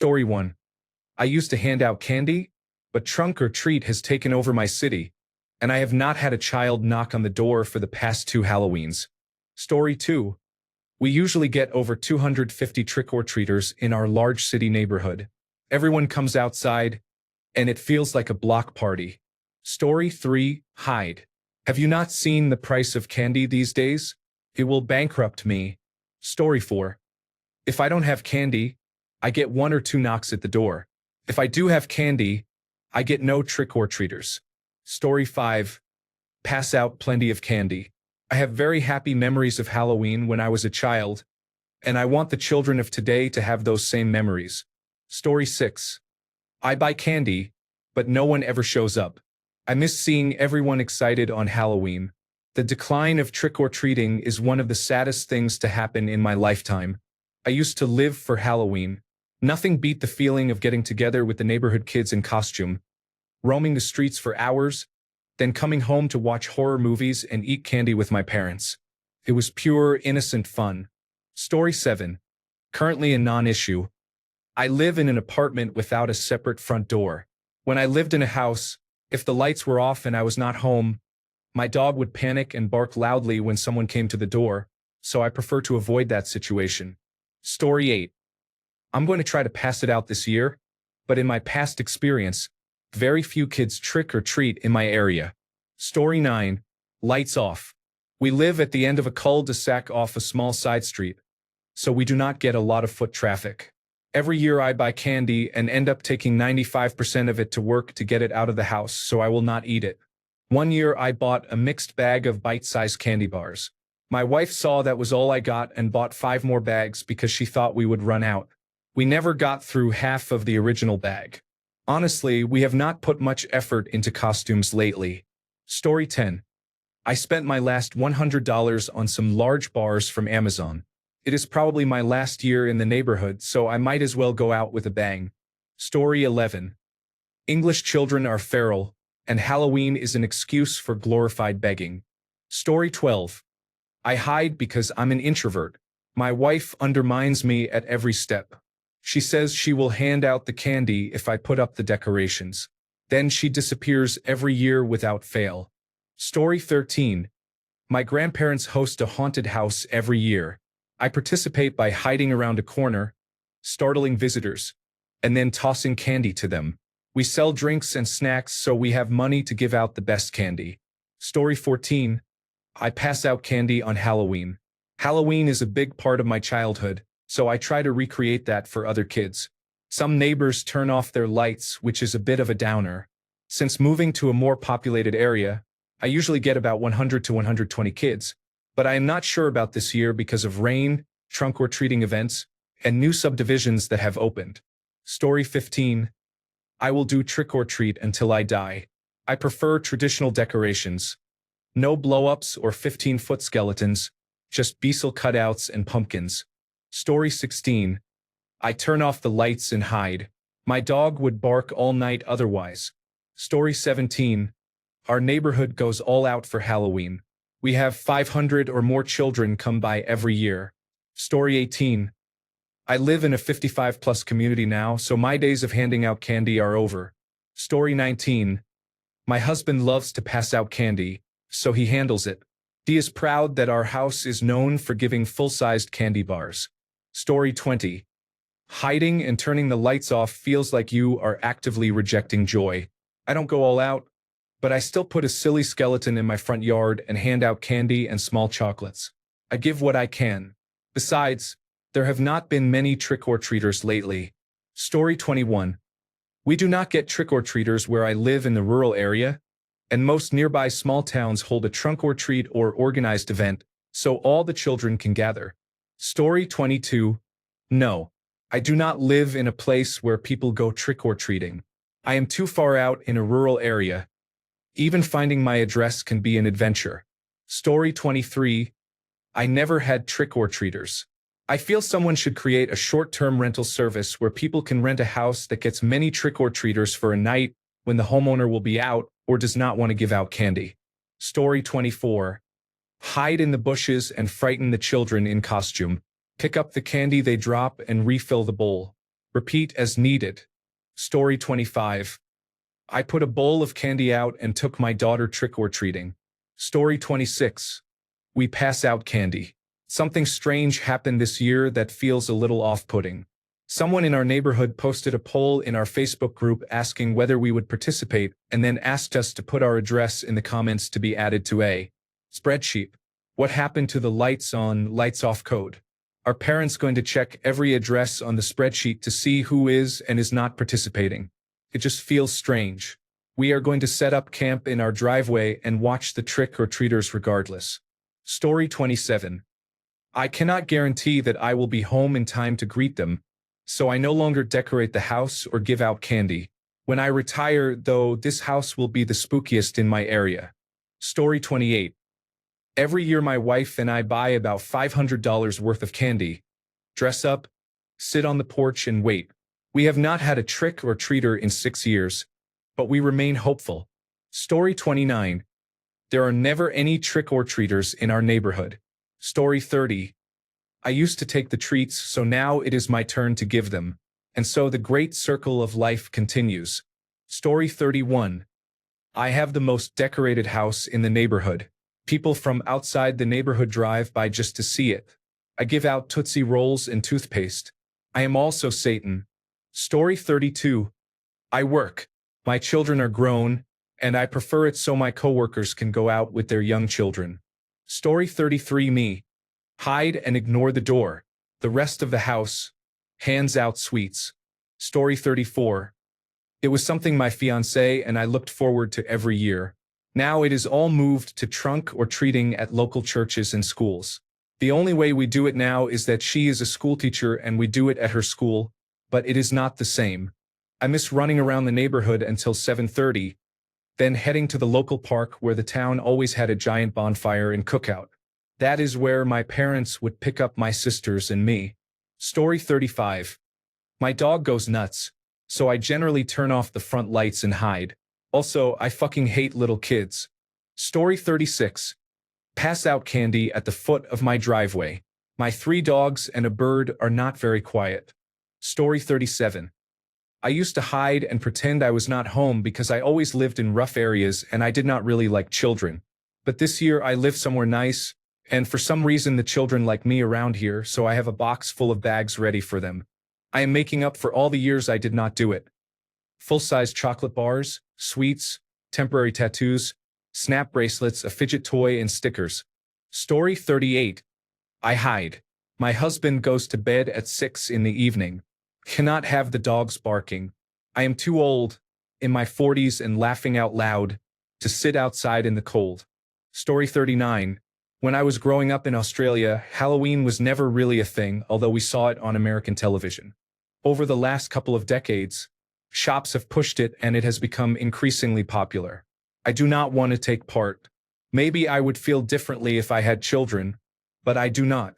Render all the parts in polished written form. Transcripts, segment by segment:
Story 1. I used to hand out candy, but trunk or treat has taken over my city, and I have not had a child knock on the door for the past 2 Halloweens. Story 2. We usually get over 250 trick-or-treaters in our large city neighborhood. Everyone comes outside, and it feels like a block party. Story 3. Hide. Have you not seen the price of candy these days? It will bankrupt me. Story 4. If I don't have candy, I get 1 or 2 knocks at the door. If I do have candy, I get no trick-or-treaters. Story 5. Pass out plenty of candy. I have very happy memories of Halloween when I was a child, and I want the children of today to have those same memories. Story 6. I buy candy, but no one ever shows up. I miss seeing everyone excited on Halloween. The decline of trick-or-treating is one of the saddest things to happen in my lifetime. I used to live for Halloween. Nothing beat the feeling of getting together with the neighborhood kids in costume, roaming the streets for hours, then coming home to watch horror movies and eat candy with my parents. It was pure, innocent fun. Story 7. Currently a non-issue. I live in an apartment without a separate front door. When I lived in a house, if the lights were off and I was not home, my dog would panic and bark loudly when someone came to the door, so I prefer to avoid that situation. Story 8. I'm going to try to pass it out this year, but in my past experience, very few kids trick or treat in my area. Story 9. Lights off. We live at the end of a cul-de-sac off a small side street, so we do not get a lot of foot traffic. Every year I buy candy and end up taking 95% of it to work to get it out of the house, so I will not eat it. One year I bought a mixed bag of bite-sized candy bars. My wife saw that was all I got and bought 5 more bags because she thought we would run out. We never got through half of the original bag. Honestly, we have not put much effort into costumes lately. Story 10. I spent my last $100 on some large bars from Amazon. It is probably my last year in the neighborhood, so I might as well go out with a bang. Story 11. English children are feral, and Halloween is an excuse for glorified begging. Story 12. I hide because I'm an introvert. My wife undermines me at every step. She says she will hand out the candy if I put up the decorations. Then she disappears every year without fail. Story 13. My grandparents host a haunted house every year. I participate by hiding around a corner, startling visitors, and then tossing candy to them. We sell drinks and snacks so we have money to give out the best candy. Story 14. I pass out candy on Halloween. Halloween is a big part of my childhood, so I try to recreate that for other kids. Some neighbors turn off their lights, which is a bit of a downer. Since moving to a more populated area, I usually get about 100 to 120 kids, but I am not sure about this year because of rain, trunk-or-treating events, and new subdivisions that have opened. Story 15. I will do trick-or-treat until I die. I prefer traditional decorations. No blow-ups or 15-foot skeletons, just bezel cutouts and pumpkins. Story 16. I turn off the lights and hide. My dog would bark all night otherwise. Story 17. Our neighborhood goes all out for Halloween. We have 500 or more children come by every year. Story 18. I live in a 55-plus community now, so my days of handing out candy are over. Story 19. My husband loves to pass out candy, so he handles it. He is proud that our house is known for giving full-sized candy bars. Story 20. Hiding and turning the lights off feels like you are actively rejecting joy. I don't go all out, but I still put a silly skeleton in my front yard and hand out candy and small chocolates. I give what I can. Besides, there have not been many trick-or-treaters lately. Story 21. We do not get trick-or-treaters where I live in the rural area, and most nearby small towns hold a trunk-or-treat or organized event, so all the children can gather. Story 22. No, I do not live in a place where people go trick-or-treating. I am too far out in a rural area. Even finding my address can be an adventure. Story 23. I never had trick-or-treaters. I feel someone should create a short-term rental service where people can rent a house that gets many trick-or-treaters for a night when the homeowner will be out or does not want to give out candy. Story 24. Hide in the bushes and frighten the children in costume. Pick up the candy they drop and refill the bowl. Repeat as needed. Story 25. I put a bowl of candy out and took my daughter trick-or-treating. Story 26. We pass out candy. Something strange happened this year that feels a little off-putting. Someone in our neighborhood posted a poll in our Facebook group asking whether we would participate and then asked us to put our address in the comments to be added to a spreadsheet. What happened to the lights on, lights off code? Are parents going to check every address on the spreadsheet to see who is and is not participating? It just feels strange. We are going to set up camp in our driveway and watch the trick-or-treaters regardless. Story 27. I cannot guarantee that I will be home in time to greet them, so I no longer decorate the house or give out candy. When I retire, though, this house will be the spookiest in my area. Story 28. Every year my wife and I buy about $500 worth of candy, dress up, sit on the porch and wait. We have not had a trick-or-treater in 6 years, but we remain hopeful. Story 29. There are never any trick-or-treaters in our neighborhood. Story 30. I used to take the treats, so now it is my turn to give them. And so the great circle of life continues. Story 31. I have the most decorated house in the neighborhood. People from outside the neighborhood drive by just to see it. I give out Tootsie Rolls and toothpaste. I am also Satan. Story 32. I work. My children are grown, and I prefer it so my coworkers can go out with their young children. Story 33. Me. Hide and ignore the door. The rest of the house hands out sweets. Story 34. It was something my fiancé and I looked forward to every year. Now it is all moved to trunk-or-treating at local churches and schools. The only way we do it now is that she is a schoolteacher and we do it at her school, but it is not the same. I miss running around the neighborhood until 7:30, then heading to the local park where the town always had a giant bonfire and cookout. That is where my parents would pick up my sisters and me. Story 35. My dog goes nuts, so I generally turn off the front lights and hide. Also, I fucking hate little kids. Story 36. Pass out candy at the foot of my driveway. My 3 dogs and a bird are not very quiet. Story 37. I used to hide and pretend I was not home because I always lived in rough areas and I did not really like children. But this year I live somewhere nice, and for some reason the children like me around here, so I have a box full of bags ready for them. I am making up for all the years I did not do it. Full-size chocolate bars, sweets, temporary tattoos, snap bracelets, a fidget toy, and stickers. Story 38. I hide. My husband goes to bed at 6 in the evening. Cannot have the dogs barking. I am too old, in my 40s and laughing out loud, to sit outside in the cold. Story 39. When I was growing up in Australia, Halloween was never really a thing, although we saw it on American television. Over the last couple of decades, shops have pushed it and it has become increasingly popular. I do not want to take part. Maybe I would feel differently if I had children, but I do not.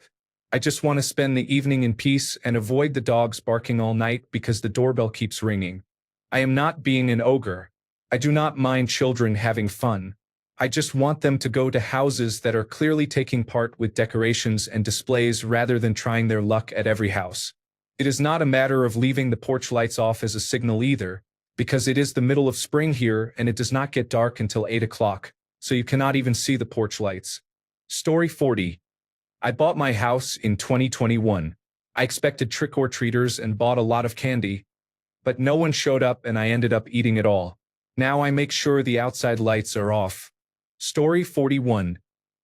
I just want to spend the evening in peace and avoid the dogs barking all night because the doorbell keeps ringing. I am not being an ogre. I do not mind children having fun. I just want them to go to houses that are clearly taking part with decorations and displays rather than trying their luck at every house. It is not a matter of leaving the porch lights off as a signal either, because it is the middle of spring here and it does not get dark until 8 o'clock, so you cannot even see the porch lights. Story 40. I bought my house in 2021. I expected trick-or-treaters and bought a lot of candy, but no one showed up and I ended up eating it all. Now I make sure the outside lights are off. Story 41.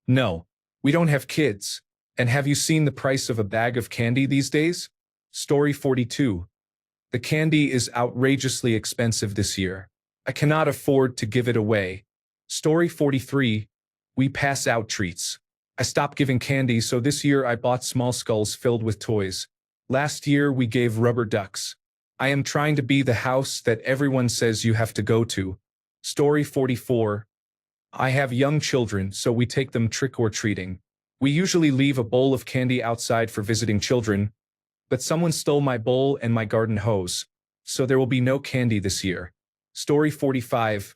No, we don't have kids. And have you seen the price of a bag of candy these days? Story 42. The candy is outrageously expensive this year. I cannot afford to give it away. Story 43. We pass out treats. I stopped giving candy, so this year I bought small skulls filled with toys. Last year we gave rubber ducks. I am trying to be the house that everyone says you have to go to. Story 44. I have young children, so we take them trick-or-treating. We usually leave a bowl of candy outside for visiting children, but someone stole my bowl and my garden hose, so there will be no candy this year. Story 45.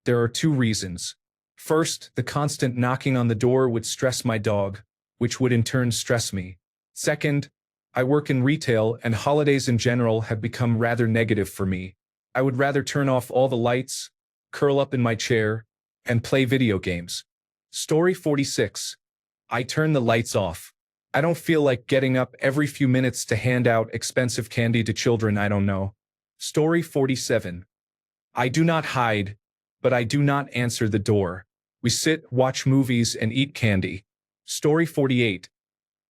There are 2 reasons. First, the constant knocking on the door would stress my dog, which would in turn stress me. Second, I work in retail, and holidays in general have become rather negative for me. I would rather turn off all the lights, curl up in my chair, and play video games. Story 46. I turn the lights off. I don't feel like getting up every few minutes to hand out expensive candy to children I don't know. Story 47. I do not hide, but I do not answer the door. We sit, watch movies, and eat candy. Story 48.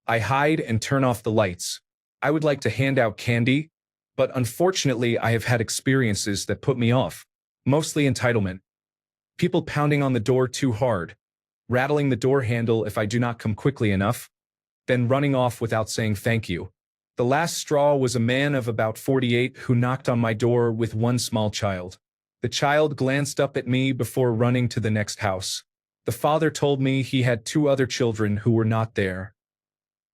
I hide and turn off the lights. I would like to hand out candy, but unfortunately I have had experiences that put me off. Mostly entitlement. People pounding on the door too hard, rattling the door handle if I do not come quickly enough, then running off without saying thank you. The last straw was a man of about 48 who knocked on my door with one small child. The child glanced up at me before running to the next house. The father told me he had two other children who were not there.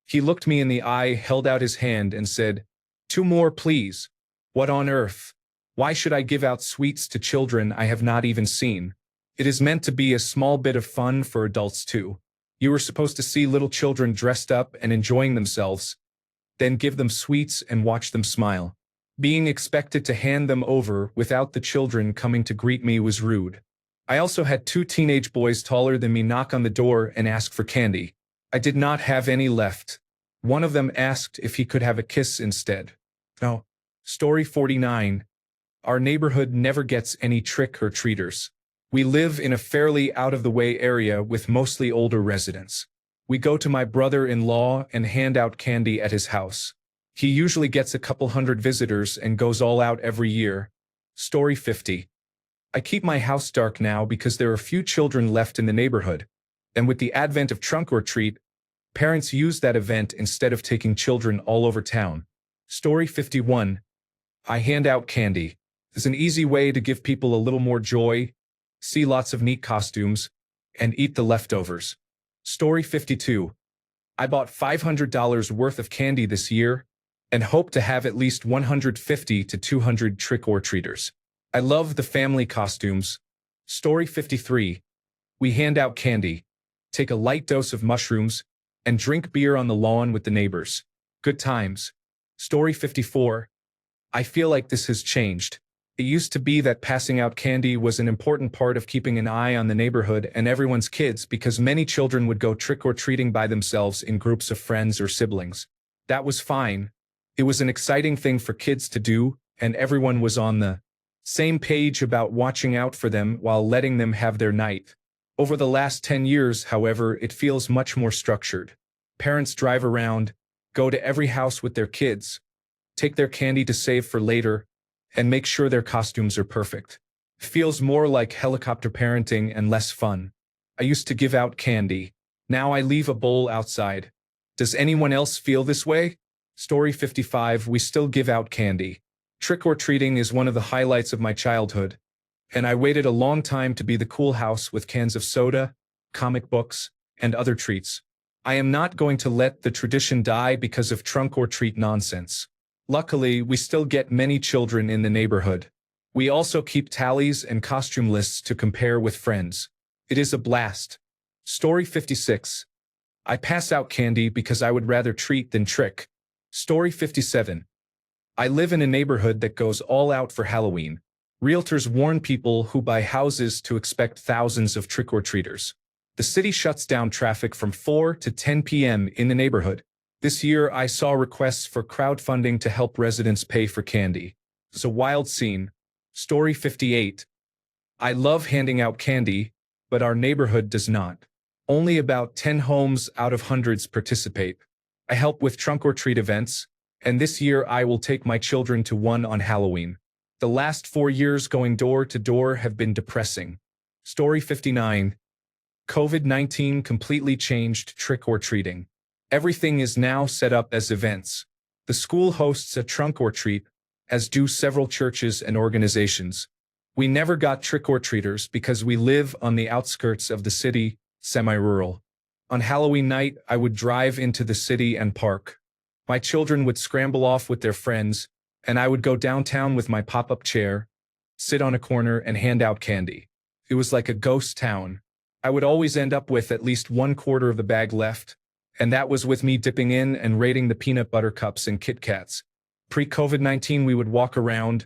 He looked me in the eye, held out his hand, and said, "Two more, please." What on earth? Why should I give out sweets to children I have not even seen? It is meant to be a small bit of fun for adults too. You were supposed to see little children dressed up and enjoying themselves, then give them sweets and watch them smile. Being expected to hand them over without the children coming to greet me was rude. I also had two teenage boys taller than me knock on the door and ask for candy. I did not have any left. One of them asked if he could have a kiss instead. No. Story 49. Our neighborhood never gets any trick-or-treaters. We live in a fairly out-of-the-way area with mostly older residents. We go to my brother-in-law and hand out candy at his house. He usually gets a couple hundred visitors and goes all out every year. Story 50. I keep my house dark now because there are few children left in the neighborhood, and with the advent of trunk or treat, parents use that event instead of taking children all over town. Story 51. I hand out candy. It's an easy way to give people a little more joy, see lots of neat costumes, and eat the leftovers. Story 52. I bought $500 worth of candy this year and hope to have at least 150 to 200 trick-or-treaters. I love the family costumes. Story 53. We hand out candy, take a light dose of mushrooms, and drink beer on the lawn with the neighbors. Good times. Story 54. I feel like this has changed. It used to be that passing out candy was an important part of keeping an eye on the neighborhood and everyone's kids because many children would go trick-or-treating by themselves in groups of friends or siblings. That was fine. It was an exciting thing for kids to do, and everyone was on the same page about watching out for them while letting them have their night. Over the last 10 years, however, it feels much more structured. Parents drive around, go to every house with their kids, take their candy to save for later, and make sure their costumes are perfect. Feels more like helicopter parenting and less fun. I used to give out candy. Now I leave a bowl outside. Does anyone else feel this way? Story 55. We still give out candy. Trick-or-treating is one of the highlights of my childhood, and I waited a long time to be the cool house with cans of soda, comic books, and other treats. I am not going to let the tradition die because of trunk-or-treat nonsense. Luckily, we still get many children in the neighborhood. We also keep tallies and costume lists to compare with friends. It is a blast. Story 56. I pass out candy because I would rather treat than trick. Story 57. I live in a neighborhood that goes all out for Halloween. Realtors warn people who buy houses to expect thousands of trick-or-treaters. The city shuts down traffic from 4 to 10 p.m. in the neighborhood. This year, I saw requests for crowdfunding to help residents pay for candy. It's a wild scene. Story 58. I love handing out candy, but our neighborhood does not. Only about 10 homes out of hundreds participate. I help with trunk-or-treat events, and this year I will take my children to one on Halloween. The last 4 years going door to door have been depressing. Story 59. COVID-19 completely changed trick-or-treating. Everything is now set up as events. The school hosts a trunk-or-treat, as do several churches and organizations. We never got trick-or-treaters because we live on the outskirts of the city, semi-rural. On Halloween night, I would drive into the city and park. My children would scramble off with their friends, and I would go downtown with my pop-up chair, sit on a corner, and hand out candy. It was like a ghost town. I would always end up with at least 1/4 of the bag left, And that was with me dipping in and raiding the peanut butter cups and Kit Kats. Pre-COVID-19, we would walk around,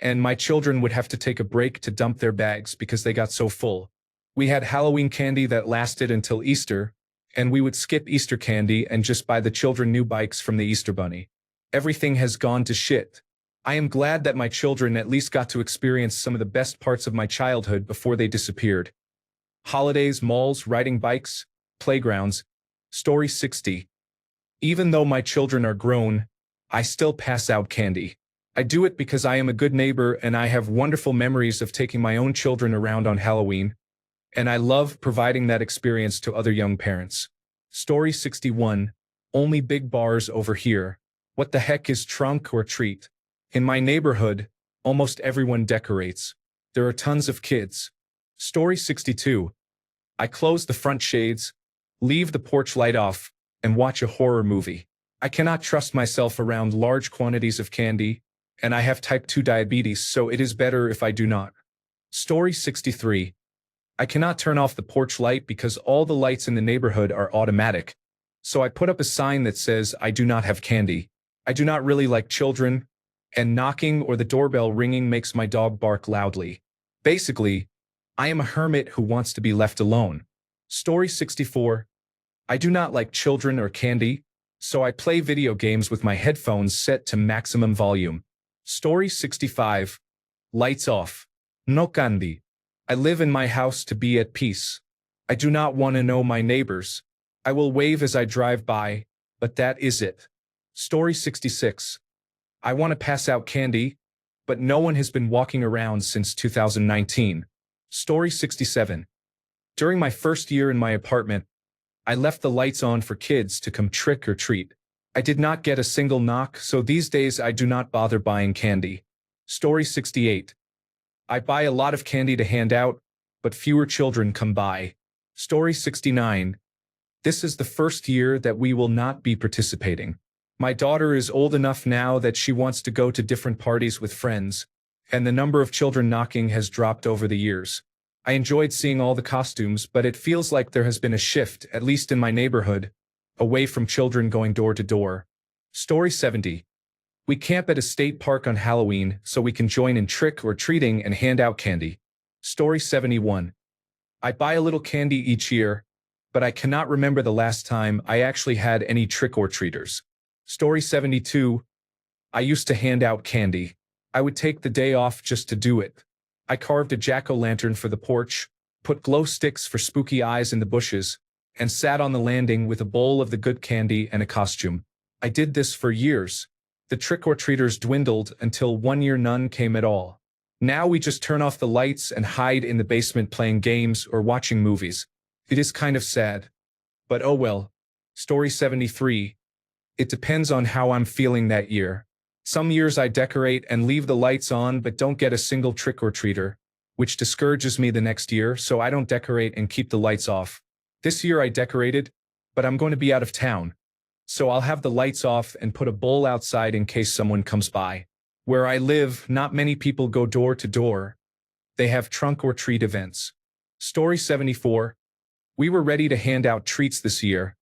and my children would have to take a break to dump their bags because they got so full. We had Halloween candy that lasted until Easter, and we would skip Easter candy and just buy the children new bikes from the Easter Bunny. Everything has gone to shit. I am glad that my children at least got to experience some of the best parts of my childhood before they disappeared. Holidays, malls, riding bikes, playgrounds. Story 60. Even though my children are grown, I still pass out candy. I do it because I am a good neighbor and I have wonderful memories of taking my own children around on Halloween, and I love providing that experience to other young parents. Story 61. Only big bars over here. What the heck is trunk or treat? In my neighborhood, almost everyone decorates. There are tons of kids. Story 62. I close the front shades, leave the porch light off, and watch a horror movie. I cannot trust myself around large quantities of candy, and I have type 2 diabetes, so it is better if I do not. Story 63. I cannot turn off the porch light because all the lights in the neighborhood are automatic, so I put up a sign that says I do not have candy. I do not really like children, and knocking or the doorbell ringing makes my dog bark loudly. Basically, I am a hermit who wants to be left alone. Story 64. I do not like children or candy, so I play video games with my headphones set to maximum volume. Story 65. Lights off. No candy. I live in my house to be at peace. I do not want to know my neighbors. I will wave as I drive by, but that is it. Story 66. I want to pass out candy, but no one has been walking around since 2019. Story 67. During my first year in my apartment, I left the lights on for kids to come trick or treat. I did not get a single knock, so these days I do not bother buying candy. Story 68. I buy a lot of candy to hand out, but fewer children come by. Story 69. This is the first year that we will not be participating. My daughter is old enough now that she wants to go to different parties with friends, and the number of children knocking has dropped over the years. I enjoyed seeing all the costumes, but it feels like there has been a shift, at least in my neighborhood, away from children going door to door. Story 70. We camp at a state park on Halloween so we can join in trick or treating and hand out candy. Story 71. I buy a little candy each year, but I cannot remember the last time I actually had any trick or treaters. Story 72. I used to hand out candy. I would take the day off just to do it. I carved a jack-o'-lantern for the porch, put glow sticks for spooky eyes in the bushes, and sat on the landing with a bowl of the good candy and a costume. I did this for years. The trick-or-treaters dwindled until one year none came at all. Now we just turn off the lights and hide in the basement playing games or watching movies. It is kind of sad. But oh well. Story 73. It depends on how I'm feeling that year. Some years I decorate and leave the lights on but don't get a single trick-or-treater, which discourages me the next year, so I don't decorate and keep the lights off. This year I decorated, but I'm going to be out of town, so I'll have the lights off and put a bowl outside in case someone comes by. Where I live, not many people go door to door. They have trunk-or-treat events. Story 74. We were ready to hand out treats this year,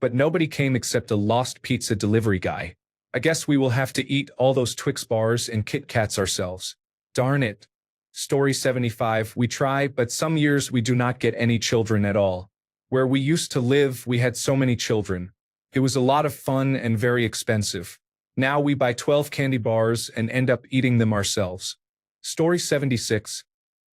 but nobody came except a lost pizza delivery guy. I guess we will have to eat all those Twix bars and Kit Kats ourselves. Darn it. Story 75. We try, but some years we do not get any children at all. Where we used to live, we had so many children. It was a lot of fun and very expensive. Now we buy 12 candy bars and end up eating them ourselves. Story 76.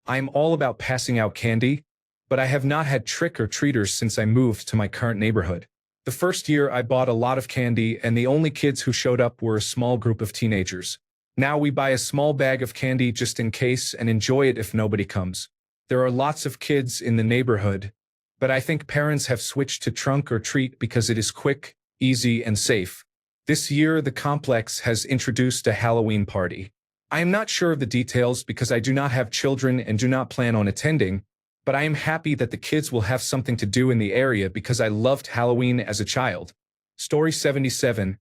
I am all about passing out candy, but I have not had trick-or-treaters since I moved to my current neighborhood. The first year I bought a lot of candy and the only kids who showed up were a small group of teenagers. Now we buy a small bag of candy just in case and enjoy it if nobody comes. There are lots of kids in the neighborhood, but I think parents have switched to trunk or treat because it is quick, easy, and safe. This year the complex has introduced a Halloween party. I am not sure of the details because I do not have children and do not plan on attending, but I am happy that the kids will have something to do in the area because I loved Halloween as a child. Story 77.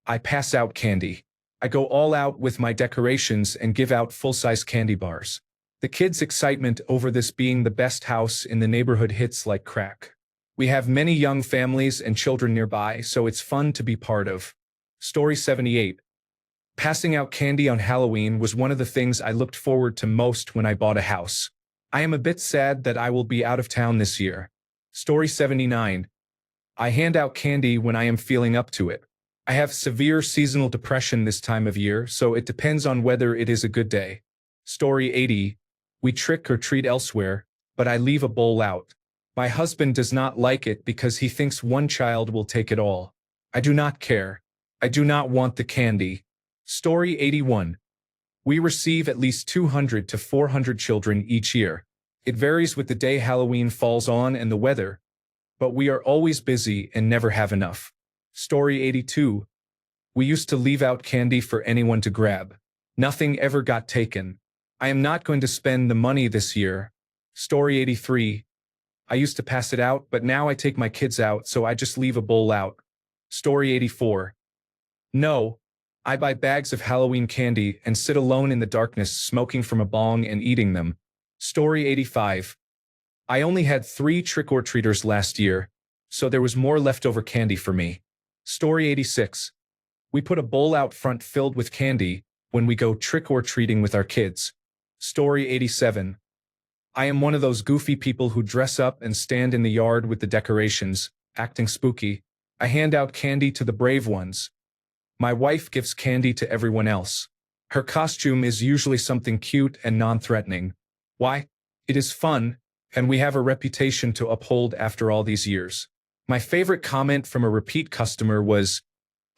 I pass out candy. I go all out with my decorations and give out full-size candy bars. The kids' excitement over this being the best house in the neighborhood hits like crack. We have many young families and children nearby, so it's fun to be part of. Story 78. Passing out candy on Halloween was one of the things I looked forward to most when I bought a house. I am a bit sad that I will be out of town this year. Story 79. I hand out candy when I am feeling up to it. I have severe seasonal depression this time of year, so it depends on whether it is a good day. Story 80. We trick or treat elsewhere, but I leave a bowl out. My husband does not like it because he thinks one child will take it all. I do not care. I do not want the candy. Story 81. We receive at least 200 to 400 children each year. It varies with the day Halloween falls on and the weather, but we are always busy and never have enough. Story 82. We used to leave out candy for anyone to grab. Nothing ever got taken. I am not going to spend the money this year. Story 83. I used to pass it out, but now I take my kids out, so I just leave a bowl out. Story 84. No, I buy bags of Halloween candy and sit alone in the darkness smoking from a bong and eating them. Story 85. I only had 3 trick-or-treaters last year, so there was more leftover candy for me. Story 86. We put a bowl out front filled with candy when we go trick-or-treating with our kids. Story 87. I am one of those goofy people who dress up and stand in the yard with the decorations, acting spooky. I hand out candy to the brave ones. My wife gives candy to everyone else. Her costume is usually something cute and non-threatening. Why? It is fun, and we have a reputation to uphold after all these years. My favorite comment from a repeat customer was,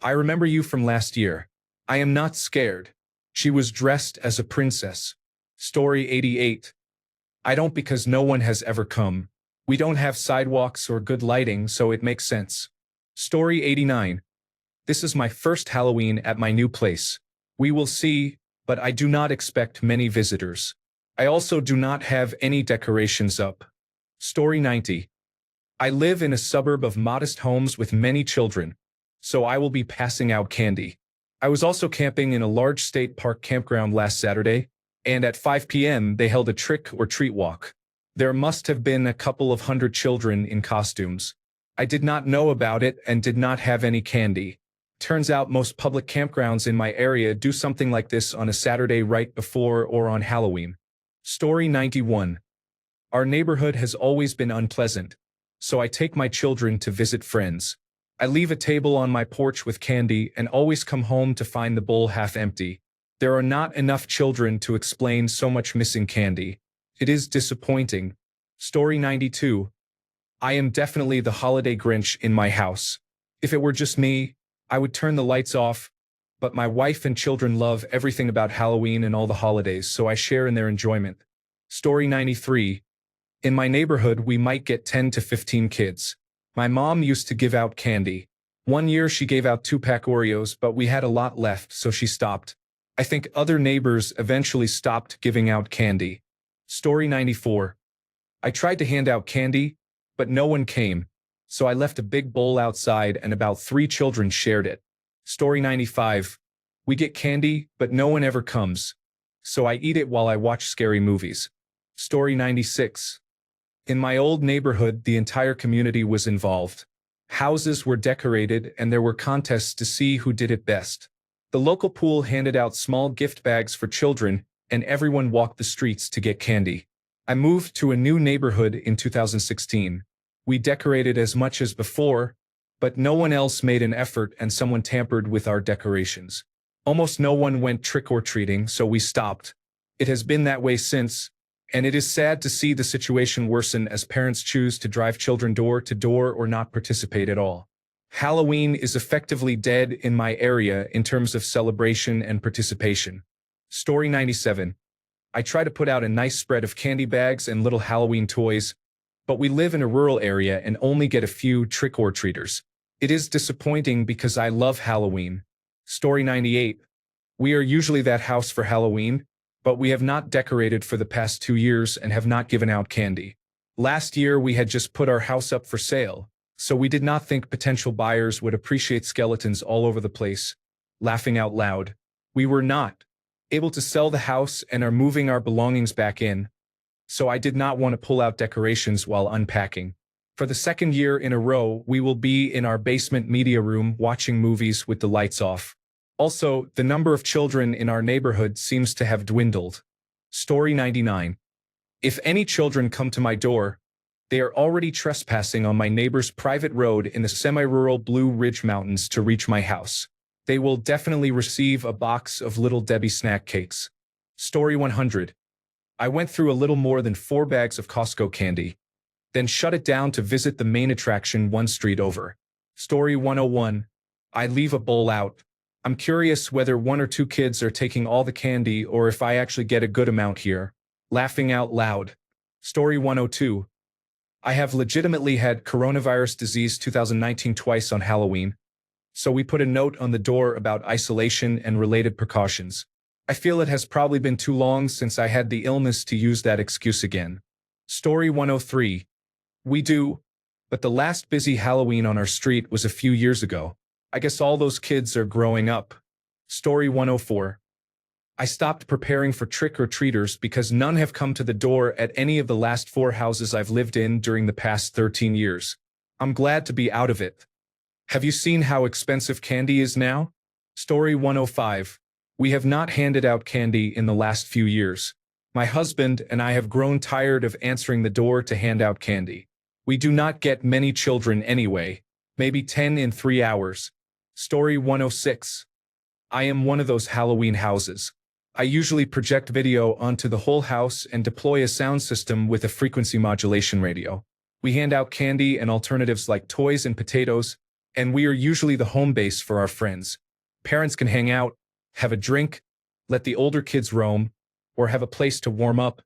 "I remember you from last year. I am not scared." She was dressed as a princess. Story 88. I don't because no one has ever come. We don't have sidewalks or good lighting, so it makes sense. Story 89. This is my first Halloween at my new place. We will see, but I do not expect many visitors. I also do not have any decorations up. Story 90. I live in a suburb of modest homes with many children, so I will be passing out candy. I was also camping in a large state park campground last Saturday, and at 5 p.m. they held a trick-or-treat walk. There must have been a couple of hundred children in costumes. I did not know about it and did not have any candy. Turns out most public campgrounds in my area do something like this on a Saturday right before or on Halloween. Story 91. Our neighborhood has always been unpleasant, so I take my children to visit friends. I leave a table on my porch with candy and always come home to find the bowl half empty. There are not enough children to explain so much missing candy. It is disappointing. Story 92. I am definitely the holiday Grinch in my house. If it were just me, I would turn the lights off, but my wife and children love everything about Halloween and all the holidays, so I share in their enjoyment. Story 93. In my neighborhood, we might get 10 to 15 kids. My mom used to give out candy. One year she gave out 2-pack Oreos, but we had a lot left, so she stopped. I think other neighbors eventually stopped giving out candy. Story 94. I tried to hand out candy, but no one came, so I left a big bowl outside and about 3 children shared it. Story 95. We get candy, but no one ever comes, so I eat it while I watch scary movies. Story 96. In my old neighborhood, the entire community was involved. Houses were decorated and there were contests to see who did it best. The local pool handed out small gift bags for children, and everyone walked the streets to get candy. I moved to a new neighborhood in 2016. We decorated as much as before, but no one else made an effort and someone tampered with our decorations. Almost no one went trick-or-treating, so we stopped. It has been that way since, and it is sad to see the situation worsen as parents choose to drive children door to door or not participate at all. Halloween is effectively dead in my area in terms of celebration and participation. Story 97. I try to put out a nice spread of candy bags and little Halloween toys, but we live in a rural area and only get a few trick-or-treaters. It is disappointing because I love Halloween. Story 98. We are usually that house for Halloween, but we have not decorated for the past 2 years and have not given out candy. Last year we had just put our house up for sale, so we did not think potential buyers would appreciate skeletons all over the place. Laughing out loud. We were not able to sell the house and are moving our belongings back in, so I did not want to pull out decorations while unpacking. For the second year in a row, we will be in our basement media room watching movies with the lights off. Also, the number of children in our neighborhood seems to have dwindled. Story 99. If any children come to my door, they are already trespassing on my neighbor's private road in the semi-rural Blue Ridge Mountains to reach my house. They will definitely receive a box of Little Debbie snack cakes. Story 100. I went through a little more than 4 bags of Costco candy, then shut it down to visit the main attraction one street over. Story 101. I leave a bowl out. I'm curious whether 1 or 2 kids are taking all the candy or if I actually get a good amount here. Laughing out loud. Story 102. I have legitimately had coronavirus disease 2019 twice on Halloween, so we put a note on the door about isolation and related precautions. I feel it has probably been too long since I had the illness to use that excuse again. Story 103. We do, but the last busy Halloween on our street was a few years ago. I guess all those kids are growing up. Story 104. I stopped preparing for trick-or-treaters because none have come to the door at any of the last 4 houses I've lived in during the past 13 years. I'm glad to be out of it. Have you seen how expensive candy is now? Story 105. We have not handed out candy in the last few years. My husband and I have grown tired of answering the door to hand out candy. We do not get many children anyway, maybe 10 in 3 hours. Story 106. I am one of those Halloween houses. I usually project video onto the whole house and deploy a sound system with a frequency modulation radio. We hand out candy and alternatives like toys and potatoes, and we are usually the home base for our friends. Parents can hang out, have a drink, let the older kids roam, or have a place to warm up,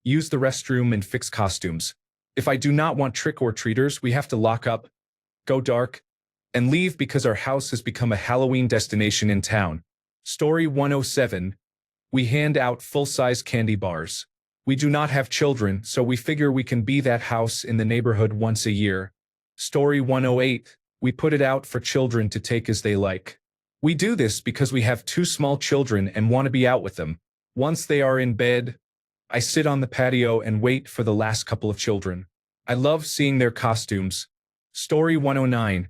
use the restroom and fix costumes. If I do not want trick-or-treaters, we have to lock up, go dark, and leave because our house has become a Halloween destination in town. Story 107. We hand out full-size candy bars. We do not have children, so we figure we can be that house in the neighborhood once a year. Story 108. We put it out for children to take as they like. We do this because we have 2 small children and want to be out with them. Once they are in bed, I sit on the patio and wait for the last couple of children. I love seeing their costumes. Story 109.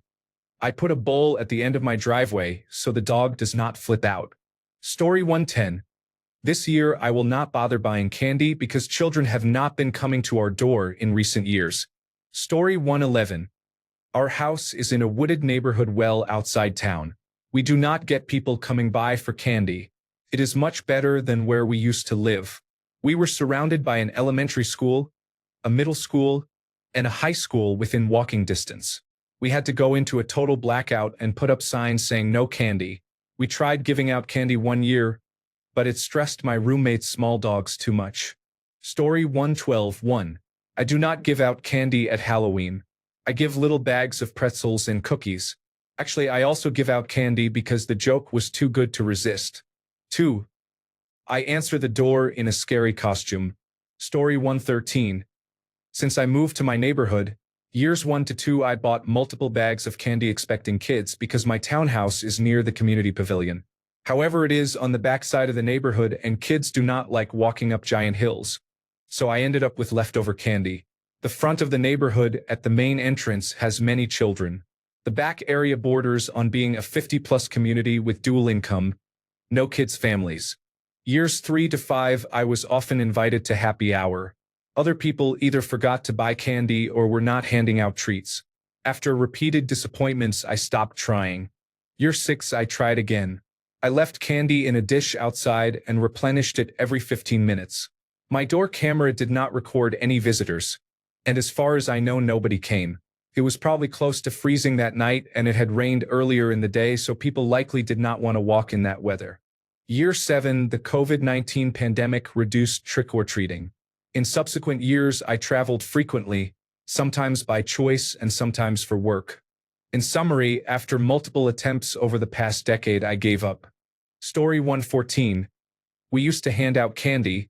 I put a bowl at the end of my driveway so the dog does not flip out. Story 110. This year I will not bother buying candy because children have not been coming to our door in recent years. Story 111. Our house is in a wooded neighborhood well outside town. We do not get people coming by for candy. It is much better than where we used to live. We were surrounded by an elementary school, a middle school, and a high school within walking distance. We had to go into a total blackout and put up signs saying no candy. We tried giving out candy one year, but it stressed my roommate's small dogs too much. Story 112-1. I do not give out candy at Halloween. I give little bags of pretzels and cookies. Actually, I also give out candy because the joke was too good to resist. 2. I answer the door in a scary costume. Story 113. Since I moved to my neighborhood, years 1 to 2 I bought multiple bags of candy expecting kids because my townhouse is near the community pavilion. However, it is on the backside of the neighborhood and kids do not like walking up giant hills. So I ended up with leftover candy. The front of the neighborhood at the main entrance has many children. The back area borders on being a 50-plus community with dual income, no kids families. Years 3 to 5 I was often invited to happy hour. Other people either forgot to buy candy or were not handing out treats. After repeated disappointments I stopped trying. Year 6 I tried again. I left candy in a dish outside and replenished it every 15 minutes. My door camera did not record any visitors, and as far as I know nobody came. It was probably close to freezing that night and it had rained earlier in the day, so people likely did not want to walk in that weather. Year 7, the COVID-19 pandemic reduced trick-or-treating. In subsequent years I traveled frequently, sometimes by choice and sometimes for work. In summary, after multiple attempts over the past decade, I gave up. Story 114. We used to hand out candy,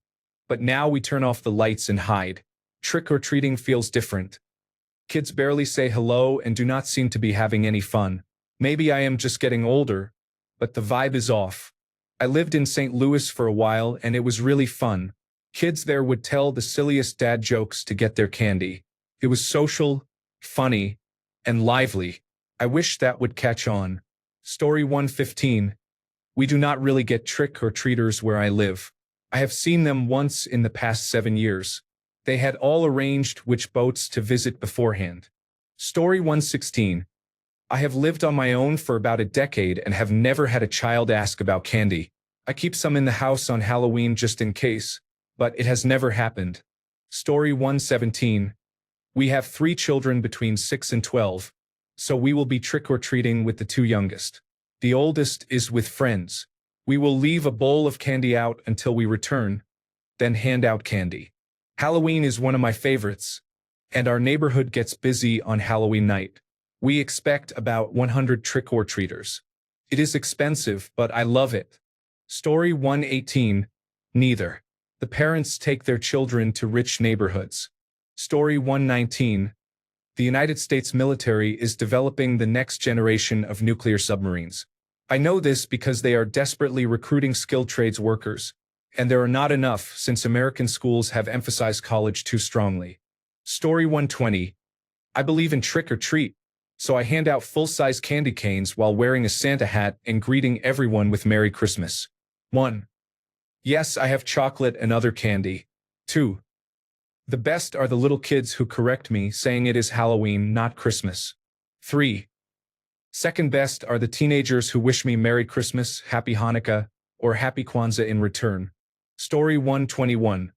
but now we turn off the lights and hide. Trick-or-treating feels different. Kids barely say hello and do not seem to be having any fun. Maybe I am just getting older, but the vibe is off. I lived in St. Louis for a while and it was really fun. Kids there would tell the silliest dad jokes to get their candy. It was social, funny, and lively. I wish that would catch on. Story 115. We do not really get trick-or-treaters where I live. I have seen them once in the past 7 years. They had all arranged which boats to visit beforehand. Story 116. I have lived on my own for about a decade and have never had a child ask about candy. I keep some in the house on Halloween just in case, but it has never happened. Story 117. We have 3 children between 6 and 12, so we will be trick-or-treating with the 2 youngest. The oldest is with friends. We will leave a bowl of candy out until we return, then hand out candy. Halloween is one of my favorites, and our neighborhood gets busy on Halloween night. We expect about 100 trick-or-treaters. It is expensive, but I love it. Story 118. Neither. The parents take their children to rich neighborhoods. Story 119. The United States military is developing the next generation of nuclear submarines. I know this because they are desperately recruiting skilled trades workers, and there are not enough since American schools have emphasized college too strongly. Story 120. I believe in trick or treat, so I hand out full-size candy canes while wearing a Santa hat and greeting everyone with Merry Christmas. 1. Yes, I have chocolate and other candy. 2. The best are the little kids who correct me, saying it is Halloween, not Christmas. 3. Second best are the teenagers who wish me Merry Christmas, Happy Hanukkah, or Happy Kwanzaa in return. Story 121.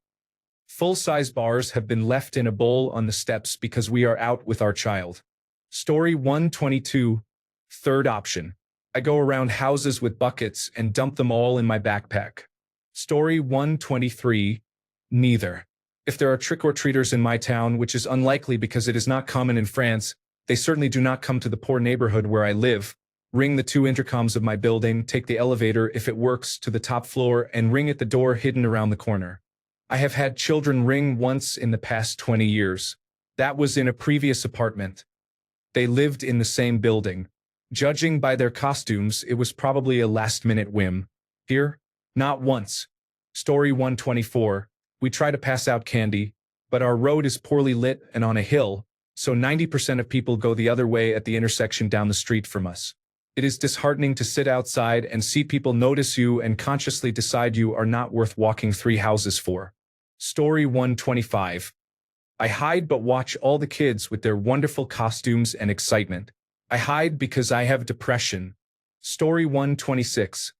Full-size bars have been left in a bowl on the steps because we are out with our child. Story 122. Third option. I go around houses with buckets and dump them all in my backpack. Story 123. Neither. If there are trick-or-treaters in my town, which is unlikely because it is not common in France, they certainly do not come to the poor neighborhood where I live, ring the 2 intercoms of my building, take the elevator if it works to the top floor, and ring at the door hidden around the corner. I have had children ring once in the past 20 years. That was in a previous apartment. They lived in the same building. Judging by their costumes, it was probably a last-minute whim. Here, not once. Story 124. We try to pass out candy, but our road is poorly lit and on a hill, so 90% of people go the other way at the intersection down the street from us. It is disheartening to sit outside and see people notice you and consciously decide you are not worth walking 3 houses for. Story 125. I hide but watch all the kids with their wonderful costumes and excitement. I hide because I have depression. Story 126.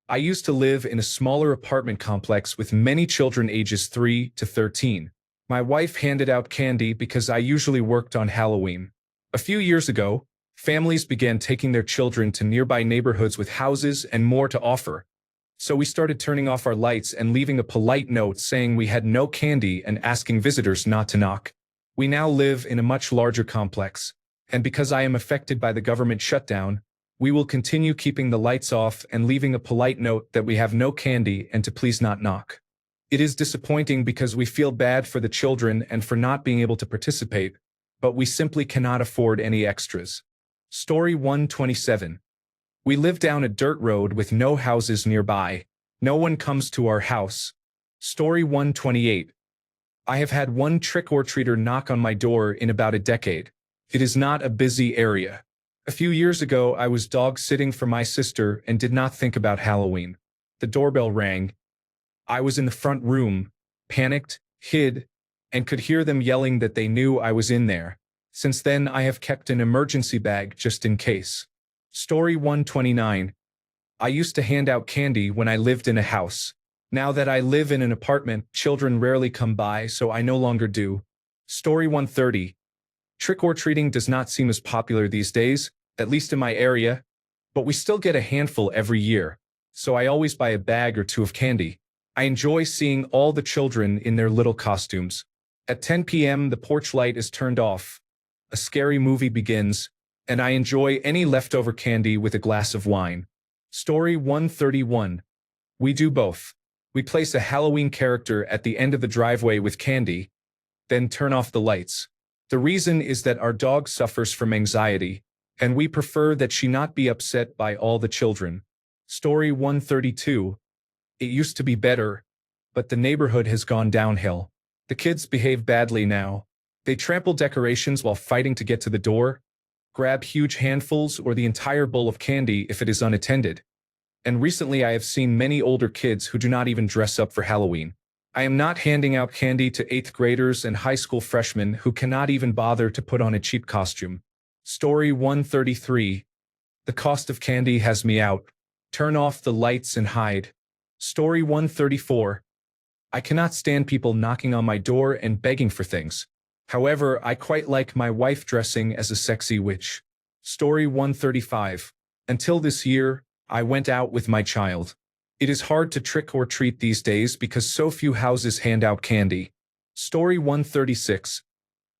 I used to live in a smaller apartment complex with many children ages 3 to 13. My wife handed out candy because I usually worked on Halloween. A few years ago, families began taking their children to nearby neighborhoods with houses and more to offer. So we started turning off our lights and leaving a polite note saying we had no candy and asking visitors not to knock. We now live in a much larger complex, and because I am affected by the government shutdown, we will continue keeping the lights off and leaving a polite note that we have no candy and to please not knock. It is disappointing because we feel bad for the children and for not being able to participate, but we simply cannot afford any extras. Story 127. We live down a dirt road with no houses nearby. No one comes to our house. Story 128. I have had one trick-or-treater knock on my door in about a decade. It is not a busy area. A few years ago, I was dog-sitting for my sister and did not think about Halloween. The doorbell rang. I was in the front room, panicked, hid, and could hear them yelling that they knew I was in there. Since then, I have kept an emergency bag just in case. Story 129. I used to hand out candy when I lived in a house. Now that I live in an apartment, children rarely come by, so I no longer do. Story 130. Trick-or-treating does not seem as popular these days, at least in my area, but we still get a handful every year, so I always buy a bag or 2 of candy. I enjoy seeing all the children in their little costumes. At 10 p.m., the porch light is turned off. A scary movie begins, and I enjoy any leftover candy with a glass of wine. Story 131. We do both. We place a Halloween character at the end of the driveway with candy, then turn off the lights. The reason is that our dog suffers from anxiety, and we prefer that she not be upset by all the children. Story 132. It used to be better, but the neighborhood has gone downhill. The kids behave badly now. They trample decorations while fighting to get to the door, grab huge handfuls or the entire bowl of candy if it is unattended. And recently I have seen many older kids who do not even dress up for Halloween. I am not handing out candy to 8th graders and high school freshmen who cannot even bother to put on a cheap costume. Story 133. The cost of candy has me out. Turn off the lights and hide. Story 134. I cannot stand people knocking on my door and begging for things. However, I quite like my wife dressing as a sexy witch. Story 135. Until this year, I went out with my child. It is hard to trick or treat these days because so few houses hand out candy. Story 136.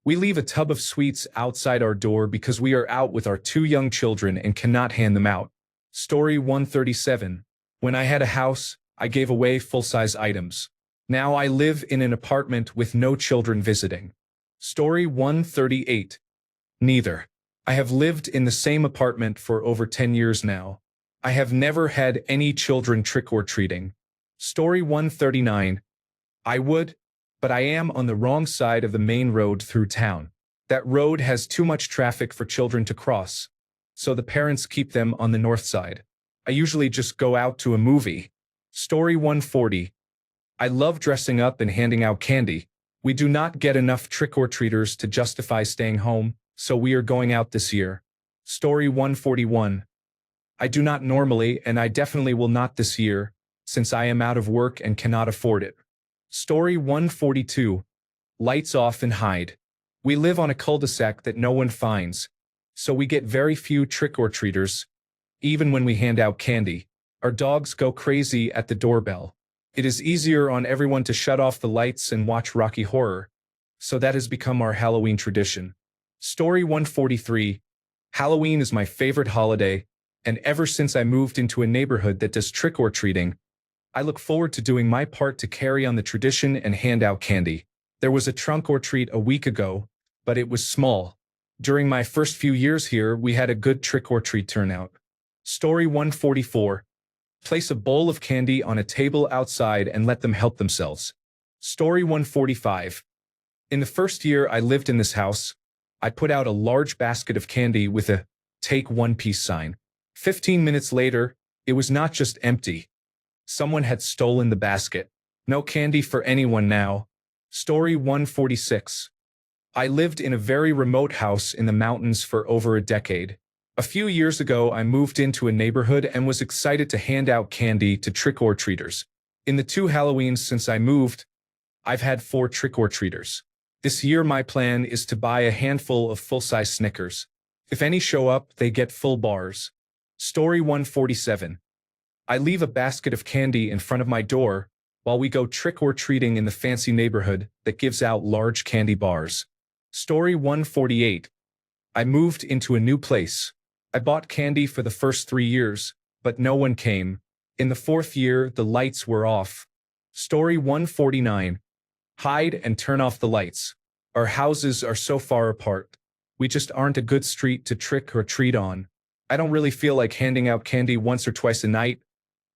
We leave a tub of sweets outside our door because we are out with our 2 young children and cannot hand them out. Story 137. When I had a house, I gave away full-size items. Now I live in an apartment with no children visiting. Story 138. Neither. I have lived in the same apartment for over 10 years now. I have never had any children trick-or-treating. Story 139. I would, but I am on the wrong side of the main road through town. That road has too much traffic for children to cross, so the parents keep them on the north side. I usually just go out to a movie. Story 140. I love dressing up and handing out candy. We do not get enough trick-or-treaters to justify staying home, so we are going out this year. Story 141. I do not normally, and I definitely will not this year, since I am out of work and cannot afford it. Story 142. Lights off and hide. We live on a cul-de-sac that no one finds, so we get very few trick-or-treaters. Even when we hand out candy, our dogs go crazy at the doorbell. It is easier on everyone to shut off the lights and watch Rocky Horror, so that has become our Halloween tradition. Story 143. Halloween is my favorite holiday, and ever since I moved into a neighborhood that does trick-or-treating, I look forward to doing my part to carry on the tradition and hand out candy. There was a trunk-or-treat a week ago, but it was small. During my first few years here, we had a good trick-or-treat turnout. Story 144. Place a bowl of candy on a table outside and let them help themselves. Story 145. In the first year I lived in this house, I put out a large basket of candy with a "Take one piece" sign. 15 minutes later, it was not just empty. Someone had stolen the basket. No candy for anyone now. Story 146. I lived in a very remote house in the mountains for over a decade. A few years ago, I moved into a neighborhood and was excited to hand out candy to trick-or-treaters. In the 2 Halloweens since I moved, I've had 4 trick-or-treaters. This year my plan is to buy a handful of full-size Snickers. If any show up, they get full bars. Story 147. I leave a basket of candy in front of my door while we go trick-or-treating in the fancy neighborhood that gives out large candy bars. Story 148. I moved into a new place. I bought candy for the first 3 years, but no one came. In the 4th year, the lights were off. Story 149. Hide and turn off the lights. Our houses are so far apart. We just aren't a good street to trick or treat on. I don't really feel like handing out candy once or twice a night,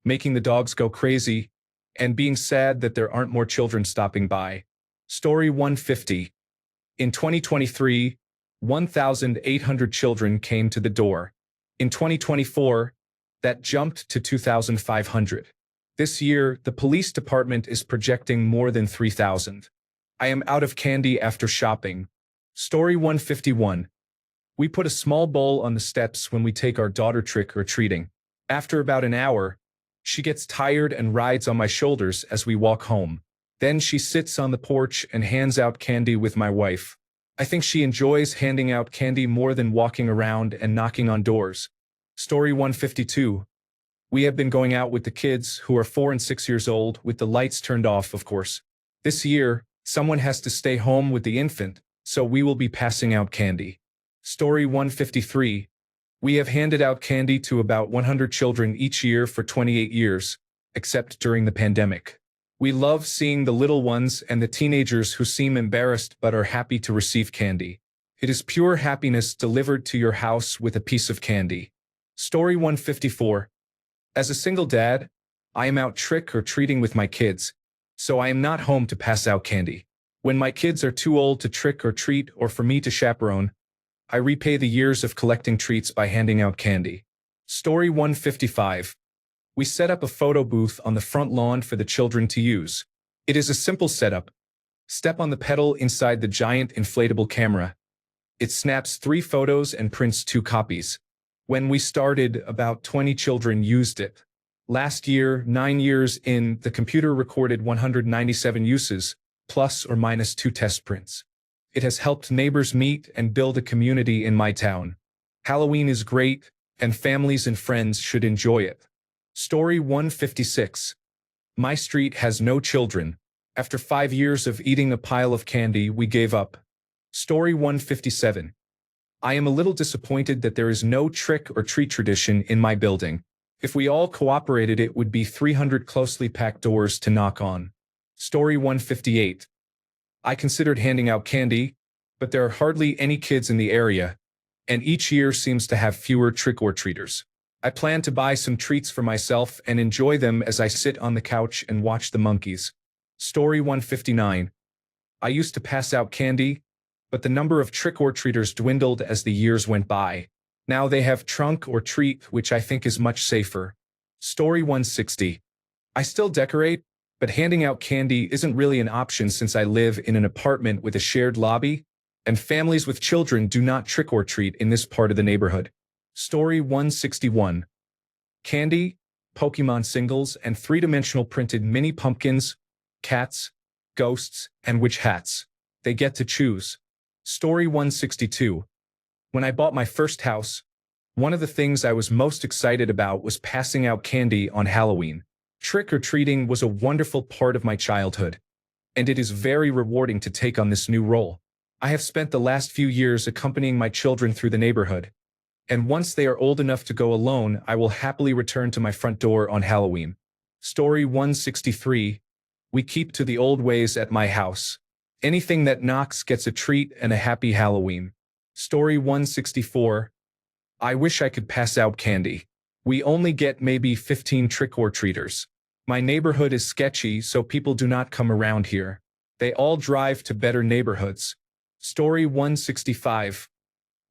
making the dogs go crazy, and being sad that there aren't more children stopping by. Story 150. In 2023, 1,800 children came to the door. In 2024, that jumped to 2,500. This year, the police department is projecting more than 3,000. I am out of candy after shopping. Story 151. We put a small bowl on the steps when we take our daughter trick-or-treating. After about an hour, she gets tired and rides on my shoulders as we walk home. Then she sits on the porch and hands out candy with my wife. I think she enjoys handing out candy more than walking around and knocking on doors. Story 152. We have been going out with the kids, who are 4 and 6 years old, with the lights turned off, of course. This year, someone has to stay home with the infant, so we will be passing out candy. Story 153. We have handed out candy to about 100 children each year for 28 years, except during the pandemic. We love seeing the little ones and the teenagers who seem embarrassed but are happy to receive candy. It is pure happiness delivered to your house with a piece of candy. Story 154. As a single dad, I am out trick-or-treating with my kids, so I am not home to pass out candy. When my kids are too old to trick or treat or for me to chaperone, I repay the years of collecting treats by handing out candy. Story 155. We set up a photo booth on the front lawn for the children to use. It is a simple setup. Step on the pedal inside the giant inflatable camera. It snaps 3 photos and prints 2 copies. When we started, about 20 children used it. Last year, 9 years in, the computer recorded 197 uses, plus or minus 2 test prints. It has helped neighbors meet and build a community in my town. Halloween is great, and families and friends should enjoy it. Story 156. My street has no children. After 5 years of eating a pile of candy, we gave up. Story 157. I am a little disappointed that there is no trick or treat tradition in my building. If we all cooperated, it would be 300 closely packed doors to knock on. Story 158. I considered handing out candy, but there are hardly any kids in the area, and each year seems to have fewer trick-or-treaters. I plan to buy some treats for myself and enjoy them as I sit on the couch and watch the monkeys. Story 159. I used to pass out candy, but the number of trick-or-treaters dwindled as the years went by. Now they have trunk or treat, which I think is much safer. Story 160. I still decorate, but handing out candy isn't really an option since I live in an apartment with a shared lobby, and families with children do not trick-or-treat in this part of the neighborhood. Story 161. Candy, Pokemon singles, and 3-dimensional printed mini pumpkins, cats, ghosts, and witch hats. They get to choose. Story 162. When I bought my first house, one of the things I was most excited about was passing out candy on Halloween. Trick-or-treating was a wonderful part of my childhood, and it is very rewarding to take on this new role. I have spent the last few years accompanying my children through the neighborhood, and once they are old enough to go alone, I will happily return to my front door on Halloween. Story 163. We keep to the old ways at my house. Anything that knocks gets a treat and a happy Halloween. Story 164. I wish I could pass out candy. We only get maybe 15 trick-or-treaters. My neighborhood is sketchy, so people do not come around here. They all drive to better neighborhoods. Story 165.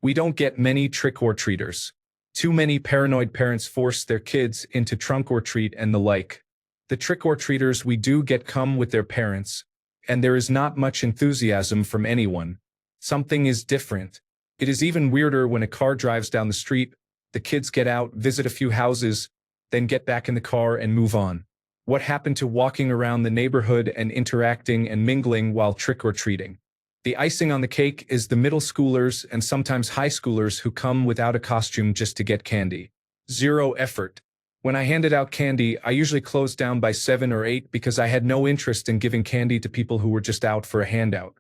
We don't get many trick-or-treaters. Too many paranoid parents force their kids into trunk-or-treat and the like. The trick-or-treaters we do get come with their parents, and there is not much enthusiasm from anyone. Something is different. It is even weirder when a car drives down the street. The kids get out, visit a few houses, then get back in the car and move on. What happened to walking around the neighborhood and interacting and mingling while trick-or-treating? The icing on the cake is the middle schoolers and sometimes high schoolers who come without a costume just to get candy. Zero effort. When I handed out candy, I usually closed down by 7 or 8 because I had no interest in giving candy to people who were just out for a handout.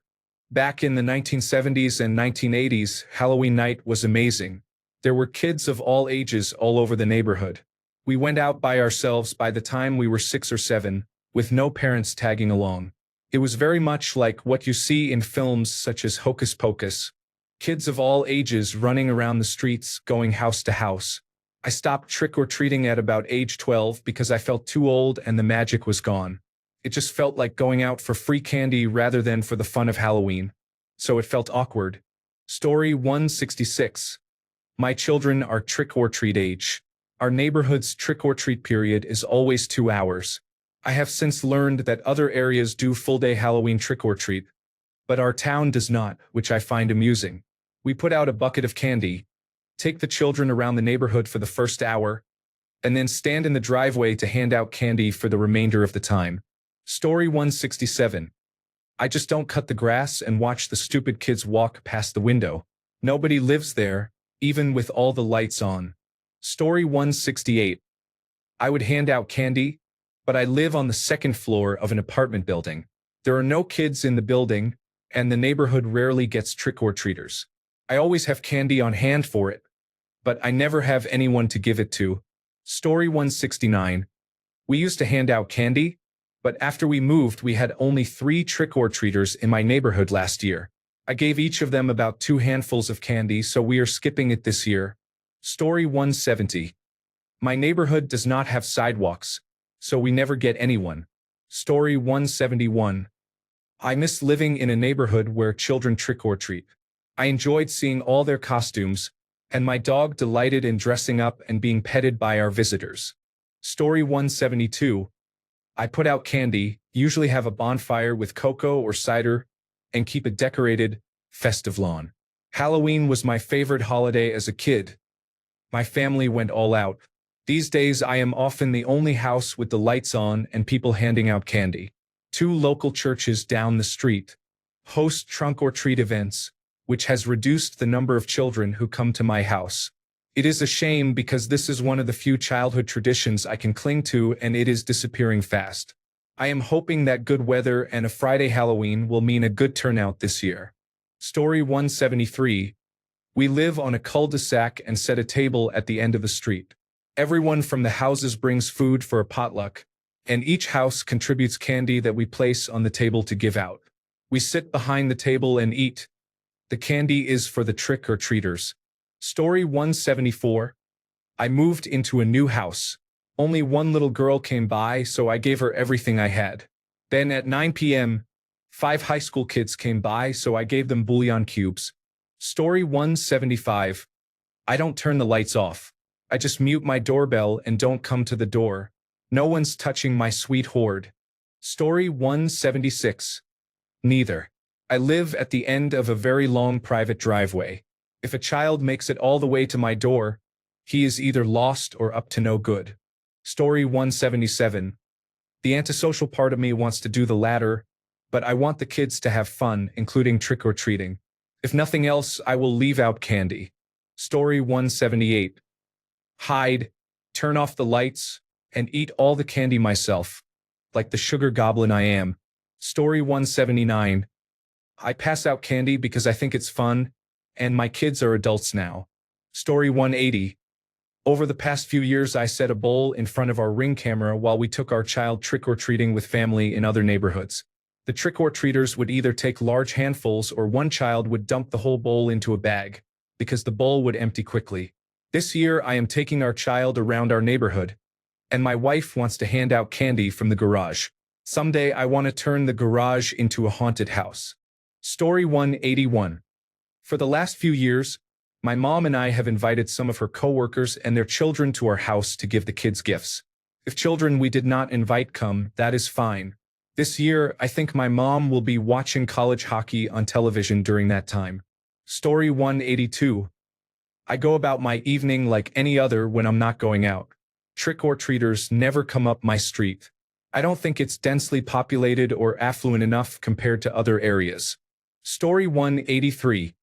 Back in the 1970s and 1980s, Halloween night was amazing. There were kids of all ages all over the neighborhood. We went out by ourselves by the time we were 6 or 7, with no parents tagging along. It was very much like what you see in films such as Hocus Pocus. Kids of all ages running around the streets, going house to house. I stopped trick-or-treating at about age 12 because I felt too old and the magic was gone. It just felt like going out for free candy rather than for the fun of Halloween. So it felt awkward. Story 166. My children are trick-or-treat age. Our neighborhood's trick-or-treat period is always 2 hours. I have since learned that other areas do full-day Halloween trick-or-treat, but our town does not, which I find amusing. We put out a bucket of candy, take the children around the neighborhood for the first hour, and then stand in the driveway to hand out candy for the remainder of the time. Story 167. I just don't cut the grass and watch the stupid kids walk past the window. Nobody lives there, even with all the lights on. Story 168. I would hand out candy, but I live on the 2nd floor of an apartment building. There are no kids in the building, and the neighborhood rarely gets trick-or-treaters. I always have candy on hand for it, but I never have anyone to give it to. Story 169. We used to hand out candy, but after we moved, we had only 3 trick-or-treaters in my neighborhood last year. I gave each of them about 2 handfuls of candy, so we are skipping it this year. Story 170. My neighborhood does not have sidewalks, so we never get anyone. Story 171. I miss living in a neighborhood where children trick or treat. I enjoyed seeing all their costumes, and my dog delighted in dressing up and being petted by our visitors. Story 172. I put out candy, usually have a bonfire with cocoa or cider, and keep a decorated, festive lawn. Halloween was my favorite holiday as a kid. My family went all out. These days I am often the only house with the lights on and people handing out candy. Two local churches down the street host trunk or treat events, which has reduced the number of children who come to my house. It is a shame because this is one of the few childhood traditions I can cling to and it is disappearing fast. I am hoping that good weather and a Friday Halloween will mean a good turnout this year. Story 173. We live on a cul-de-sac and set a table at the end of the street. Everyone from the houses brings food for a potluck, and each house contributes candy that we place on the table to give out. We sit behind the table and eat. The candy is for the trick-or-treaters. Story 174. I moved into a new house. Only one little girl came by, so I gave her everything I had. Then at 9 p.m., 5 high school kids came by, so I gave them bouillon cubes. Story 175. I don't turn the lights off. I just mute my doorbell and don't come to the door. No one's touching my sweet hoard. Story 176. Neither. I live at the end of a very long private driveway. If a child makes it all the way to my door, he is either lost or up to no good. Story 177. The antisocial part of me wants to do the latter, but I want the kids to have fun, including trick-or-treating. If nothing else, I will leave out candy. Story 178. Hide, turn off the lights, and eat all the candy myself, like the sugar goblin I am. Story 179. I pass out candy because I think it's fun, and my kids are adults now. Story 180. Over the past few years, I set a bowl in front of our Ring camera while we took our child trick-or-treating with family in other neighborhoods. The trick-or-treaters would either take large handfuls or one child would dump the whole bowl into a bag, because the bowl would empty quickly. This year, I am taking our child around our neighborhood, and my wife wants to hand out candy from the garage. Someday, I want to turn the garage into a haunted house. Story 181. For the last few years, my mom and I have invited some of her coworkers and their children to our house to give the kids gifts. If children we did not invite come, that is fine. This year, I think my mom will be watching college hockey on television during that time. Story 182. I go about my evening like any other when I'm not going out. Trick-or-treaters never come up my street. I don't think it's densely populated or affluent enough compared to other areas. Story 183.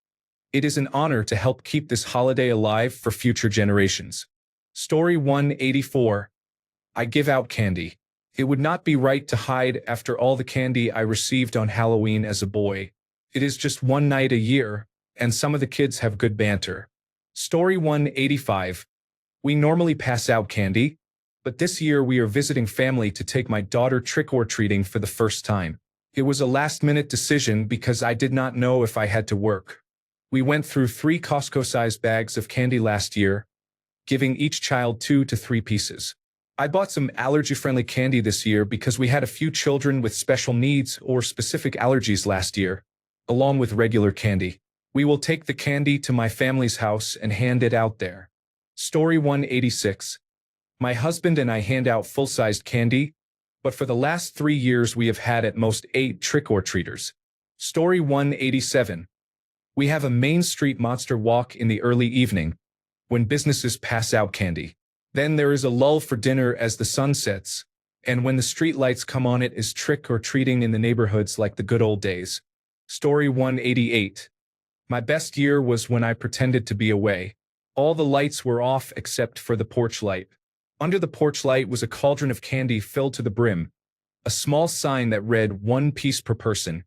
It is an honor to help keep this holiday alive for future generations. Story 184. I give out candy. It would not be right to hide after all the candy I received on Halloween as a boy. It is just one night a year, and some of the kids have good banter. Story 185. We normally pass out candy, but this year we are visiting family to take my daughter trick-or-treating for the first time. It was a last-minute decision because I did not know if I had to work. We went through 3 Costco-sized bags of candy last year, giving each child 2 to 3 pieces. I bought some allergy-friendly candy this year because we had a few children with special needs or specific allergies last year, along with regular candy. We will take the candy to my family's house and hand it out there. Story 186. My husband and I hand out full-sized candy, but for the last 3 years we have had at most 8 trick-or-treaters. Story 187. We have a Main Street monster walk in the early evening, when businesses pass out candy. Then there is a lull for dinner as the sun sets, and when the street lights come on, it is trick-or-treating in the neighborhoods like the good old days. Story 188. My best year was when I pretended to be away. All the lights were off except for the porch light. Under the porch light was a cauldron of candy filled to the brim, a small sign that read 1 piece per person,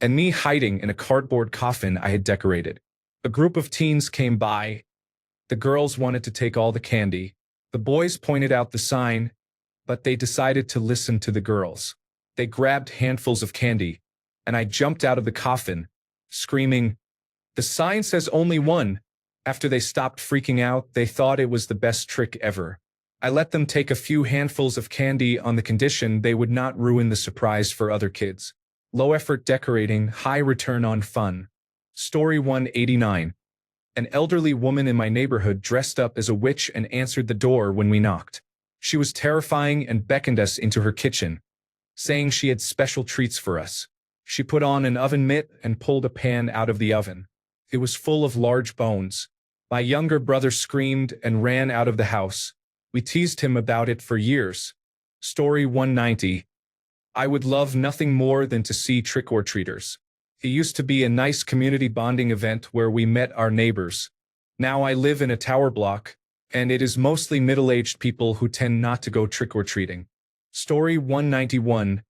and me hiding in a cardboard coffin I had decorated. A group of teens came by. The girls wanted to take all the candy. The boys pointed out the sign, but they decided to listen to the girls. They grabbed handfuls of candy, and I jumped out of the coffin, screaming, "The sign says only 1. After they stopped freaking out, they thought it was the best trick ever. I let them take a few handfuls of candy on the condition they would not ruin the surprise for other kids. Low effort decorating, high return on fun. Story 189. An elderly woman in my neighborhood dressed up as a witch and answered the door when we knocked. She was terrifying and beckoned us into her kitchen, saying she had special treats for us. She put on an oven mitt and pulled a pan out of the oven. It was full of large bones. My younger brother screamed and ran out of the house. We teased him about it for years. Story 190. I would love nothing more than to see trick-or-treaters. It used to be a nice community bonding event where we met our neighbors. Now I live in a tower block, and it is mostly middle-aged people who tend not to go trick-or-treating. Story 191.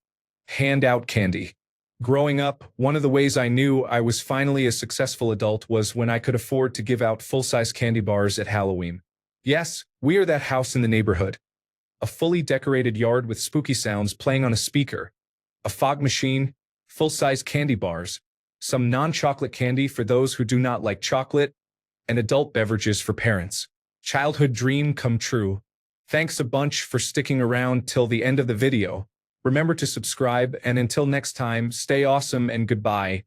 Hand out candy. Growing up, one of the ways I knew I was finally a successful adult was when I could afford to give out full-size candy bars at Halloween. Yes, we are that house in the neighborhood. A fully decorated yard with spooky sounds playing on a speaker, a fog machine, full-size candy bars, some non-chocolate candy for those who do not like chocolate, and adult beverages for parents. Childhood dream come true. Thanks a bunch for sticking around till the end of the video. Remember to subscribe, and until next time, stay awesome and goodbye.